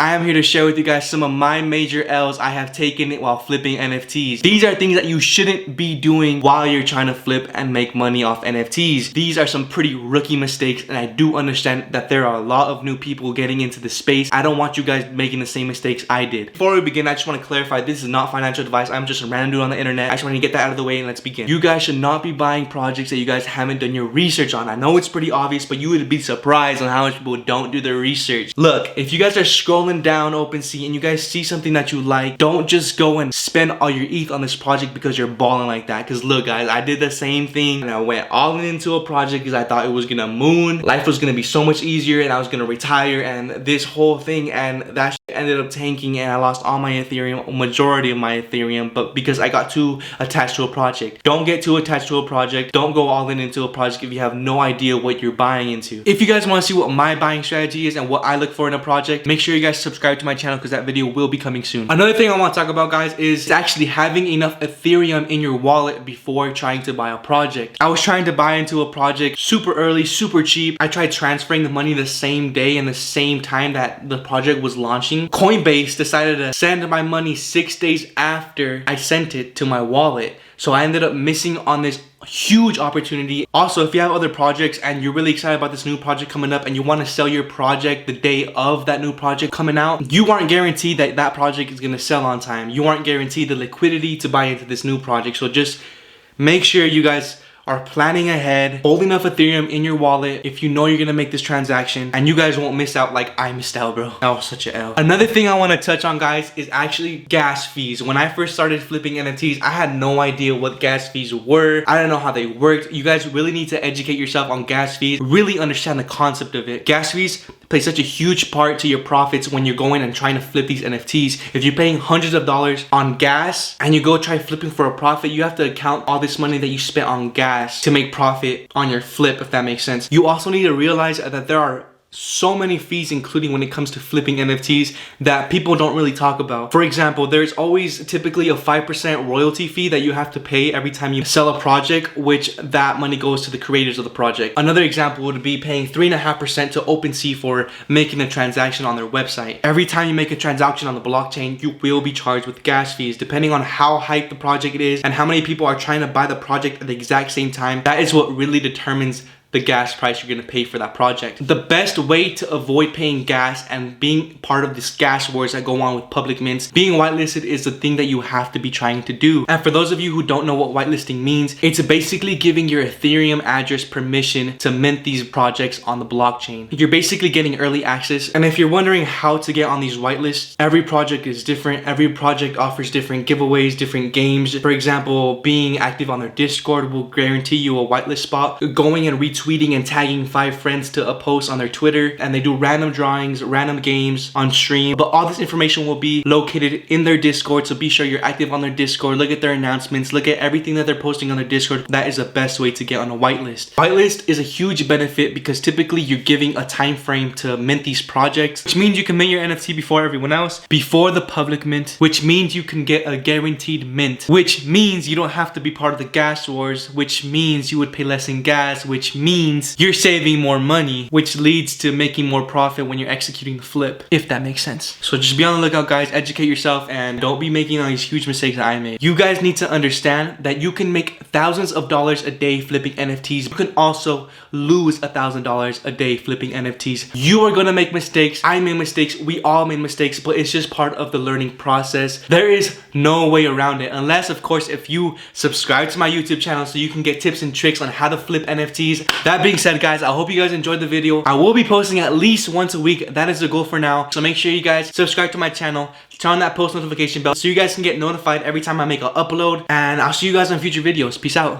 I am here to share with you guys some of my major L's I have taken while flipping NFTs. These are things that you shouldn't be doing while you're trying to flip and make money off NFTs. These are some pretty rookie mistakes, and I do understand that there are a lot of new people getting into the space. I don't want you guys making the same mistakes I did. Before we begin, I just want to clarify, this is not financial advice. I'm just a random dude on the internet. I just want to get that out of the way and let's begin. You guys should not be buying projects that you guys haven't done your research on. I know it's pretty obvious, but you would be surprised on how much people don't do their research. Look, if you guys are scrolling down OpenSea and you guys see something that you like, don't just go and spend all your ETH on this project because you're balling like that. Because look guys, I did the same thing and I went all into a project because I thought it was gonna moon. Life was gonna be so much easier and I was gonna retire and this whole thing, and that ended up tanking and I lost all my Ethereum, majority of my Ethereum, but because I got too attached to a project. Don't get too attached to a project. Don't go all in into a project if you have no idea what you're buying into. If you guys want to see what my buying strategy is and what I look for in a project, make sure you guys subscribe to my channel because that video will be coming soon. Another thing I want to talk about guys is actually having enough Ethereum in your wallet before trying to buy a project. I was trying to buy into a project super early, super cheap. I tried transferring the money the same day and the same time that the project was launching. Coinbase decided to send my money 6 days after I sent it to my wallet. So I ended up missing on this huge opportunity. Also, if you have other projects and you're really excited about this new project coming up and you want to sell your project the day of that new project coming out, you aren't guaranteed that that project is going to sell on time. You aren't guaranteed the liquidity to buy into this new project. So just make sure you guys are planning ahead, hold enough Ethereum in your wallet if you know you're gonna make this transaction, and you guys won't miss out like I missed out, bro. That was such an L. Another thing I want to touch on guys is actually gas fees. When I first started flipping NFTs, I had no idea what gas fees were. I didn't know how they worked. You guys really need to educate yourself on gas fees, really understand the concept of it. Gas fees play such a huge part to your profits when you're going and trying to flip these NFTs. If you're paying hundreds of dollars on gas and you go try flipping for a profit, you have to account all this money that you spent on gas to make profit on your flip, if that makes sense. You also need to realize that there are so many fees, including when it comes to flipping NFTs, that people don't really talk about. For example, there's always typically a 5% royalty fee that you have to pay every time you sell a project, which that money goes to the creators of the project. Another example would be paying 3.5% to OpenSea for making a transaction on their website. Every time you make a transaction on the blockchain, you will be charged with gas fees. Depending on how hyped the project is and how many people are trying to buy the project at the exact same time, that is what really determines the gas price you're gonna pay for that project. The best way to avoid paying gas and being part of this gas wars that go on with public mints, being whitelisted is the thing that you have to be trying to do. And for those of you who don't know what whitelisting means, it's basically giving your Ethereum address permission to mint these projects on the blockchain. You're basically getting early access. And if you're wondering how to get on these whitelists, every project is different. Every project offers different giveaways, different games. For example, being active on their Discord will guarantee you a whitelist spot. Going and retweeting and tagging 5 friends to a post on their Twitter, and they do random drawings, random games on stream. But all this information will be located in their Discord, so be sure you're active on their Discord. Look at their announcements, look at everything that they're posting on their Discord. That is the best way to get on a whitelist. Whitelist is a huge benefit because typically you're giving a time frame to mint these projects, which means you can mint your NFT before everyone else, before the public mint, which means you can get a guaranteed mint, which means you don't have to be part of the gas wars, which means you would pay less in gas, which means you're saving more money, which leads to making more profit when you're executing the flip, if that makes sense. So just be on the lookout guys, educate yourself, and don't be making all these huge mistakes that I made. You guys need to understand that you can make thousands of dollars a day flipping NFTs. You can also lose $1,000 a day flipping NFTs. You are gonna make mistakes. I made mistakes. We all made mistakes, but it's just part of the learning process. There is no way around it, unless of course if you subscribe to my YouTube channel so you can get tips and tricks on how to flip NFTs. That being said guys, I hope you guys enjoyed the video. I will be posting at least once a week. That is the goal for now. So make sure you guys subscribe to my channel, turn on that post notification bell so you guys can get notified every time I make an upload. And I'll see you guys on future videos. Peace out.